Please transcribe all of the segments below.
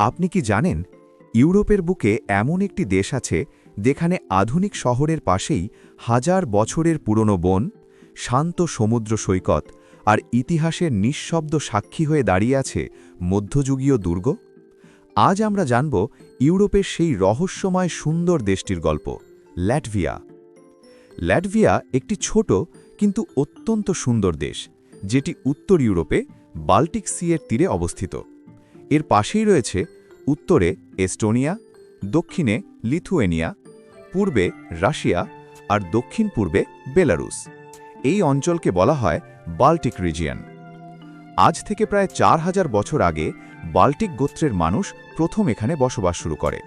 আপনি কি জানেন ইউরোপের বুকে এমন একটি দেশ আছে যেখানে আধুনিক শহরের পাশেই হাজার বছরের পুরনো বন, শান্ত সমুদ্র সৈকত আর ইতিহাসের নিঃশব্দ সাক্ষী হয়ে দাঁড়িয়ে আছে মধ্যযুগীয় দুর্গ? আজ আমরা জানব ইউরোপের সেই রহস্যময় সুন্দর দেশটির গল্প, ল্যাটভিয়া। ল্যাটভিয়া একটি ছোট কিন্তু অত্যন্ত সুন্দর দেশ, যেটি উত্তর ইউরোপে বাল্টিক সি-এর তীরে অবস্থিত। এর পাশেই রয়েছে উত্তরে এস্টোনিয়া, দক্ষিণে লিথুয়েনিয়া, পূর্বে রাশিয়া আর দক্ষিণ পূর্বে বেলারুস। এই অঞ্চলকে বলা হয় বাল্টিক রিজিয়ন। আজ থেকে প্রায় ৪,০০০ বছর আগে বাল্টিক গোত্রের মানুষ প্রথম এখানে বসবাস শুরু করে।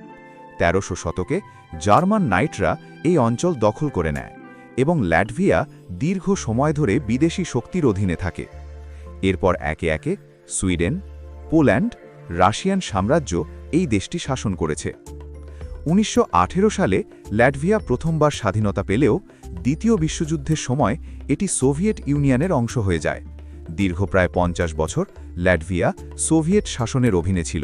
১৩০০ শতকে জার্মান নাইটরা এই অঞ্চল দখল করে নেয় এবং ল্যাটভিয়া দীর্ঘ সময় ধরে বিদেশি শক্তির অধীনে থাকে। এরপর একে একে সুইডেন, পোল্যান্ড, রাশিয়ান সাম্রাজ্য এই দেশটি শাসন করেছে। ১৯১৮ সালে ল্যাটভিয়া প্রথমবার স্বাধীনতা পেলেও দ্বিতীয় বিশ্বযুদ্ধের সময় এটি সোভিয়েত ইউনিয়নের অংশ হয়ে যায়। দীর্ঘ প্রায় ৫০ বছর ল্যাটভিয়া সোভিয়েত শাসনের অধীনে ছিল।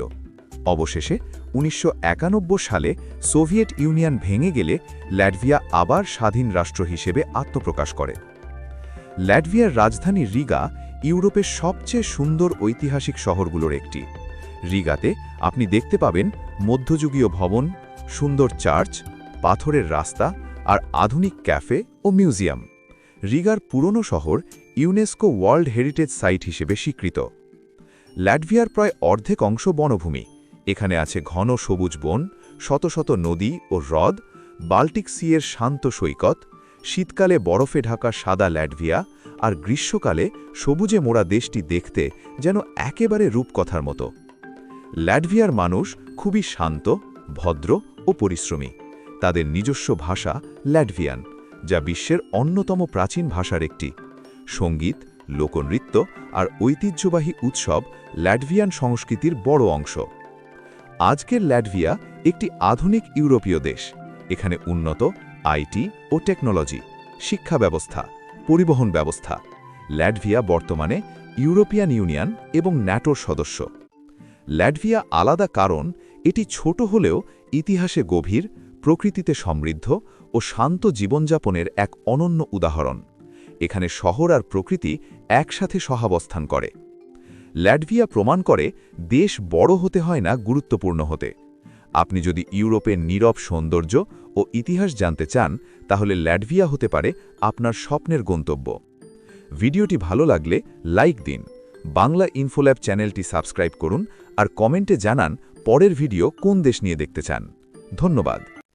অবশেষে ১৯৯১ সালে সোভিয়েত ইউনিয়ন ভেঙে গেলে ল্যাটভিয়া আবার স্বাধীন রাষ্ট্র হিসেবে আত্মপ্রকাশ করে। ল্যাটভিয়ার রাজধানী রিগা ইউরোপের সবচেয়ে সুন্দর ঐতিহাসিক শহরগুলোর একটি। রিগাতে আপনি দেখতে পাবেন মধ্যযুগীয় ভবন, সুন্দর চার্চ, পাথরের রাস্তা আর আধুনিক ক্যাফে ও মিউজিয়াম। রিগার পুরনো শহর ইউনেস্কো ওয়ার্ল্ড হেরিটেজ সাইট হিসেবে স্বীকৃত। ল্যাটভিয়ার প্রায় অর্ধেক অংশ বনভূমি। এখানে আছে ঘন সবুজ বন, শত শত নদী ও হ্রদ, বাল্টিক সি-এর শান্ত সৈকত, শীতকালে বরফে ঢাকা সাদা ল্যাটভিয়া আর গ্রীষ্মকালে সবুজে মোড়া দেশটি দেখতে যেন একেবারে রূপকথার মতো। ল্যাটভিয়ার মানুষ খুবই শান্ত, ভদ্র ও পরিশ্রমী। তাদের নিজস্ব ভাষা ল্যাটভিয়ান, যা বিশ্বের অন্যতম প্রাচীন ভাষার একটি। সঙ্গীত, লোকনৃত্য আর ঐতিহ্যবাহী উৎসব ল্যাটভিয়ান সংস্কৃতির বড় অংশ। আজকের ল্যাটভিয়া একটি আধুনিক ইউরোপীয় দেশ। এখানে উন্নত আইটি ও টেকনোলজি, শিক্ষা ব্যবস্থা, পরিবহন ব্যবস্থা। ল্যাটভিয়া বর্তমানে ইউরোপিয়ান ইউনিয়ন এবং ন্যাটোর সদস্য। ল্যাটভিয়া আলাদা কারণ এটি ছোট হলেও ইতিহাসে গভীর, প্রকৃতিতে সমৃদ্ধ ও শান্ত জীবনযাপনের এক অনন্য উদাহরণ। এখানে শহর আর প্রকৃতি একসাথে সহাবস্থান করে। ল্যাটভিয়া প্রমাণ করে দেশ বড় হতে হয় না গুরুত্বপূর্ণ হতে। আপনি যদি ইউরোপের নীরব সৌন্দর্য ও ইতিহাস জানতে চান, তাহলে ল্যাটভিয়া হতে পারে আপনার স্বপ্নের গন্তব্য। ভিডিওটি ভালো লাগলে লাইক দিন, বাংলা ইনফোল্যাব চ্যানেলটি সাবস্ক্রাইব করুন আর কমেন্টে জানান পরের ভিডিও কোন দেশ নিয়ে দেখতে চান। ধন্যবাদ।